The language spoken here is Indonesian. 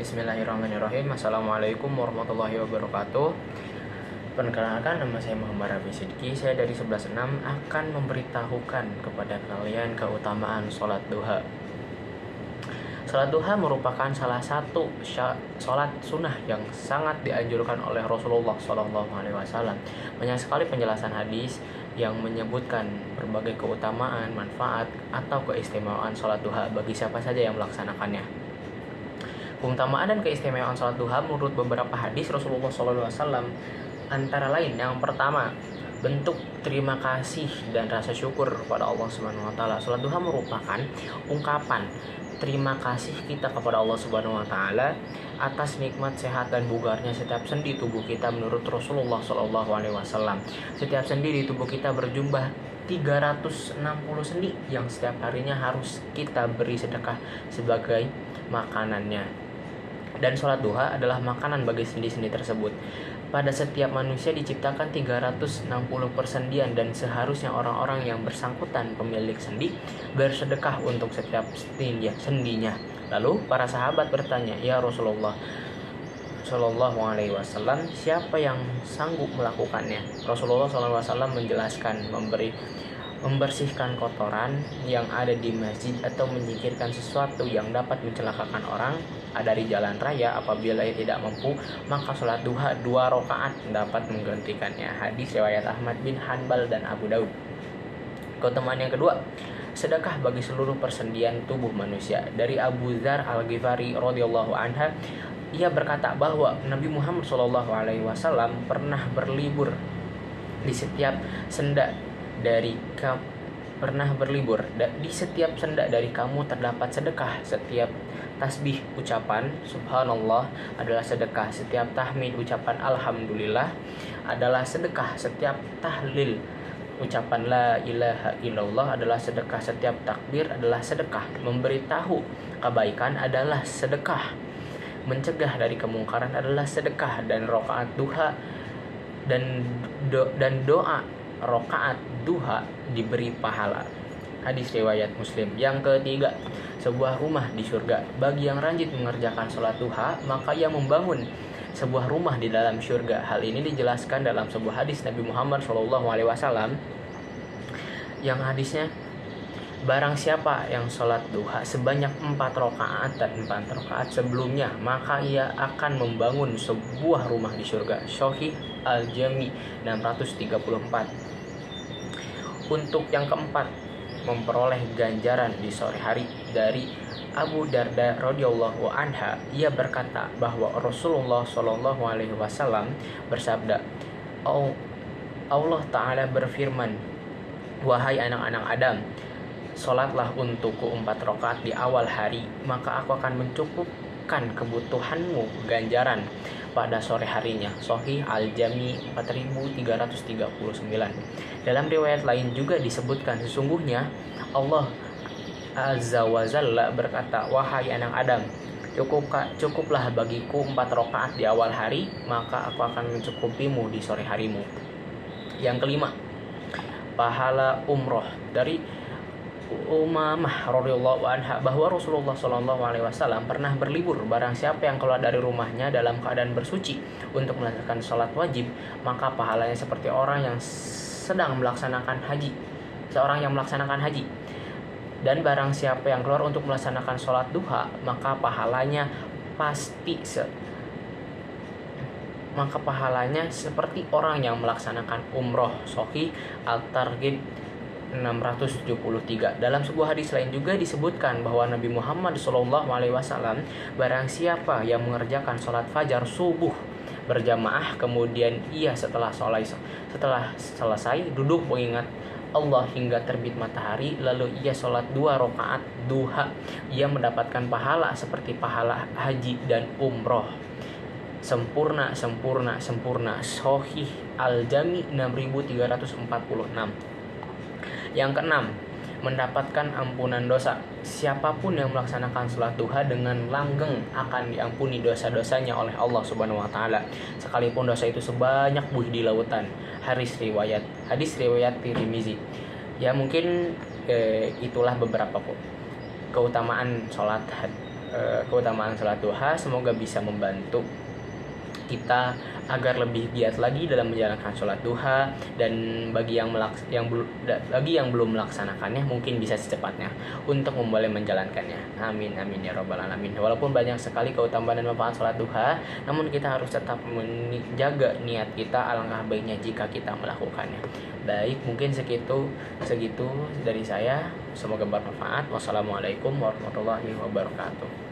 Bismillahirrahmanirrahim. Assalamualaikum warahmatullahi wabarakatuh. Perkenalkan, nama saya Muhammad Rafi Sidki. Saya dari 11.6 akan memberitahukan kepada kalian keutamaan sholat duha. Sholat duha merupakan salah satu sholat sunnah yang sangat dianjurkan oleh Rasulullah SAW. Banyak sekali penjelasan hadis yang menyebutkan berbagai keutamaan, manfaat, atau keistimewaan sholat duha bagi siapa saja yang melaksanakannya. Keutamaan dan keistimewaan sholat duha menurut beberapa hadis Rasulullah SAW antara lain, yang pertama, bentuk terima kasih dan rasa syukur kepada Allah Subhanahu wa taala. Sholat duha merupakan ungkapan terima kasih kita kepada Allah Subhanahu wa taala atas nikmat sehat dan bugarnya setiap sendi tubuh kita menurut Rasulullah SAW. Setiap sendi di tubuh kita berjumlah 360 sendi yang setiap harinya harus kita beri sedekah sebagai makanannya. Dan sholat duha adalah makanan bagi sendi-sendi tersebut. Pada setiap manusia diciptakan 360 persendian, dan seharusnya orang-orang yang bersangkutan pemilik sendi bersedekah untuk setiap sendinya. Lalu para sahabat bertanya, "Ya Rasulullah Shallallahu Alaihi Wasallam, siapa yang sanggup melakukannya?" Rasulullah SAW menjelaskan, membersihkan kotoran yang ada di masjid atau menyingkirkan sesuatu yang dapat mencelakakan orang dari jalan raya. Apabila ia tidak mampu, maka sholat duha 2 rakaat dapat menggantikannya. Hadis riwayat Ahmad bin Hanbal dan Abu Daud. Keutamaan yang kedua, sedekah bagi seluruh persendian tubuh manusia. Dari Abu Dzar Al-Ghifari radhiyallahu anha, ia berkata bahwa Nabi Muhammad SAW pernah berlibur di setiap senda dari kamu terdapat sedekah. Setiap tasbih ucapan subhanallah adalah sedekah. Setiap tahmid ucapan alhamdulillah adalah sedekah. Setiap tahlil ucapan la ilaha illallah adalah sedekah. Setiap takbir adalah sedekah. Memberitahu kebaikan adalah sedekah. Mencegah dari kemungkaran adalah sedekah. Dan rakaat duha dan doa rakaat duha diberi pahala. Hadis riwayat Muslim. Yang ketiga, sebuah rumah di surga. Bagi yang rajin mengerjakan sholat duha, maka ia membangun sebuah rumah di dalam surga. Hal ini dijelaskan dalam sebuah hadis Nabi Muhammad SAW, yang hadisnya, barang siapa yang sholat duha sebanyak 4 rakaat dan 4 rakaat sebelumnya, maka ia akan membangun sebuah rumah di surga. Sahih Al-Jami 634. Untuk yang keempat, memperoleh ganjaran di sore hari. Dari Abu Darda radhiyallahu anha, ia berkata bahwa Rasulullah SAW bersabda, Allah Ta'ala berfirman, "Wahai anak-anak Adam, sholatlah untukku 4 rakaat di awal hari, maka aku akan mencukupkan kebutuhanmu ganjaran pada sore harinya." Sahih Al-Jami 4339. Dalam riwayat lain juga disebutkan, sesungguhnya Allah Azza wa Jalla berkata, "Wahai anak Adam, cukuplah bagiku 4 rakaat di awal hari, maka aku akan mencukupimu di sore harimu." Yang kelima, pahala umroh. Dari Umamah radhiyallahu anha bahwa Rasulullah SAW pernah berlibur. Barang siapa yang keluar dari rumahnya dalam keadaan bersuci untuk melaksanakan sholat wajib, maka pahalanya seperti orang yang sedang melaksanakan haji, seorang yang melaksanakan haji. Dan barang siapa yang keluar untuk melaksanakan sholat duha, maka pahalanya seperti orang yang melaksanakan umroh. Sahih Al-Targhib 673. Dalam sebuah hadis lain juga disebutkan bahwa Nabi Muhammad SAW, barang siapa yang mengerjakan sholat fajar subuh berjamaah, kemudian ia setelah selesai duduk mengingat Allah hingga terbit matahari, lalu ia sholat 2 rakaat duha, ia mendapatkan pahala seperti pahala haji dan umroh. Sempurna. Sahih Al-Jami 6346. Yang keenam, mendapatkan ampunan dosa. Siapapun yang melaksanakan sholat duha dengan langgeng akan diampuni dosa-dosanya oleh Allah Subhanahu wa taala, sekalipun dosa itu sebanyak buih di lautan. Hadis riwayat Tirmizi. Ya, mungkin itulah beberapa keutamaan sholat keutamaan sholat duha. Semoga bisa membantu kita agar lebih giat lagi dalam menjalankan sholat duha, dan bagi yang belum melaksanakannya mungkin bisa secepatnya untuk memulai menjalankannya. Amin amin ya robbal alamin. Walaupun banyak sekali keutamaan dan manfaat sholat duha, namun kita harus tetap menjaga niat kita. Alangkah baiknya jika kita melakukannya. Baik, mungkin segitu dari saya. Semoga bermanfaat. Wassalamualaikum warahmatullahi wabarakatuh.